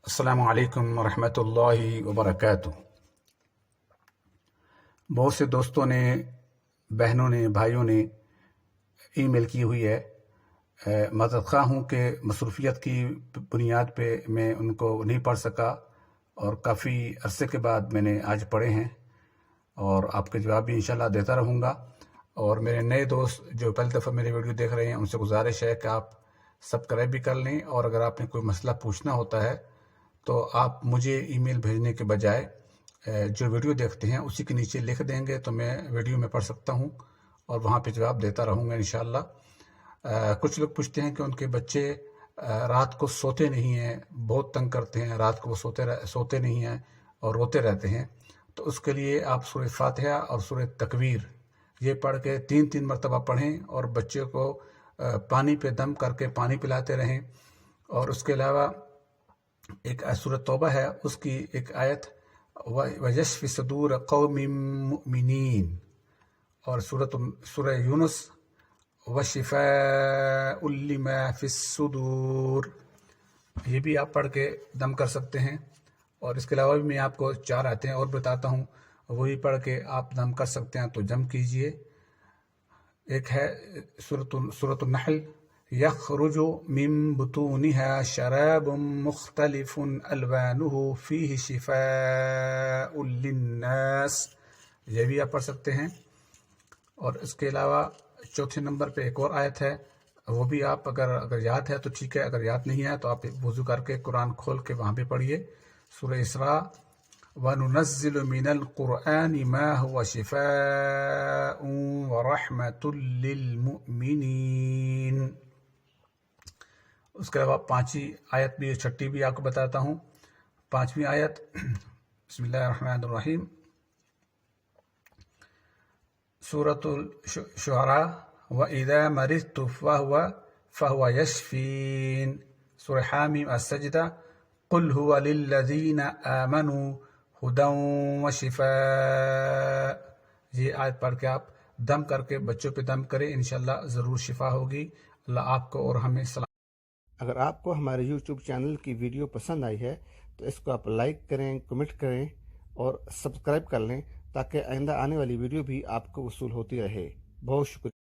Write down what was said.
السلام علیکم ورحمۃ اللہ وبرکاتہ۔ بہت سے دوستوں نے، بہنوں نے، بھائیوں نے ای میل کی ہوئی ہے۔ معذرت خواہ ہوں کہ مصروفیت کی بنیاد پہ میں ان کو نہیں پڑھ سکا، اور کافی عرصے کے بعد میں نے آج پڑھے ہیں، اور آپ کے جواب بھی انشاءاللہ دیتا رہوں گا۔ اور میرے نئے دوست جو پہلی دفعہ میرے ویڈیو دیکھ رہے ہیں، ان سے گزارش ہے کہ آپ سبسکرائب بھی کر لیں، اور اگر آپ نے کوئی مسئلہ پوچھنا ہوتا ہے تو آپ مجھے ای میل بھیجنے کے بجائے جو ویڈیو دیکھتے ہیں اسی کے نیچے لکھ دیں گے تو میں ویڈیو میں پڑھ سکتا ہوں اور وہاں پہ جواب دیتا رہوں گا انشاءاللہ۔ کچھ لوگ پوچھتے ہیں کہ ان کے بچے رات کو سوتے نہیں ہیں، بہت تنگ کرتے ہیں، رات کو وہ سوتے نہیں ہیں اور روتے رہتے ہیں، تو اس کے لیے آپ سورہ فاتحہ اور سورہ تکویر یہ پڑھ کے 3 مرتبہ پڑھیں، اور بچے کو پانی پہ دم کر کے پانی پلاتے رہیں۔ اور اس کے علاوہ ایک سورہ توبہ ہے، اس کی ایک آیت وَيَشْفِ صُدُورَ قَوْمٍ مُؤْمِنِينَ، اور سورہ یونس وَشِفَاءٌ لِمَا فِي الصُّدُورِ، یہ بھی آپ پڑھ کے دم کر سکتے ہیں۔ اور اس کے علاوہ بھی میں آپ کو 4 آیتیں اور بتاتا ہوں، وہی پڑھ کے آپ دم کر سکتے ہیں، تو جم کیجئے۔ ایک ہے سورۃ النحل، یخرج من بطونها شراب مختلف الوانه فیہ شفاء للناس، یہ بھی آپ پڑھ سکتے ہیں۔ اور اس کے علاوہ 4 نمبر پہ ایک اور آیت ہے، وہ بھی آپ اگر یاد ہے تو ٹھیک ہے، اگر یاد نہیں ہے تو آپ وضو کر کے قرآن کھول کے وہاں پہ پڑھیے، سورہ اسراء وَنُنَزِّلُ مِنَ الْقُرْآنِ مَا هُوَ شِفَاءٌ وَرَحْمَةٌ لِّلْمُؤْمِنِينَ۔ اس کے علاوہ 5ویں آیت بھی، 6 بھی آپ کو بتاتا ہوں۔ 5ویں آیت، بسم اللہ الرحمن الرحیم، سورۃ الشعراء وَإِذَا مَرِضْتُ فَهُوَ يَشْفِينِ، سورہ حامیم السجدہ قُلْ هُوَ لِلَّذِينَ آمَنُوا هُدًى وَشِفَاء، یہ آیت پڑھ کے آپ دم کر کے بچوں پہ دم کریں، انشاءاللہ ضرور شفا ہوگی۔ اللہ آپ کو اور ہمیں سلام۔ اگر آپ کو ہمارے یوٹیوب چینل کی ویڈیو پسند آئی ہے تو اس کو آپ لائک کریں، کمنٹ کریں اور سبسکرائب کر لیں، تاکہ آئندہ آنے والی ویڈیو بھی آپ کو وصول ہوتی رہے۔ بہت شکریہ۔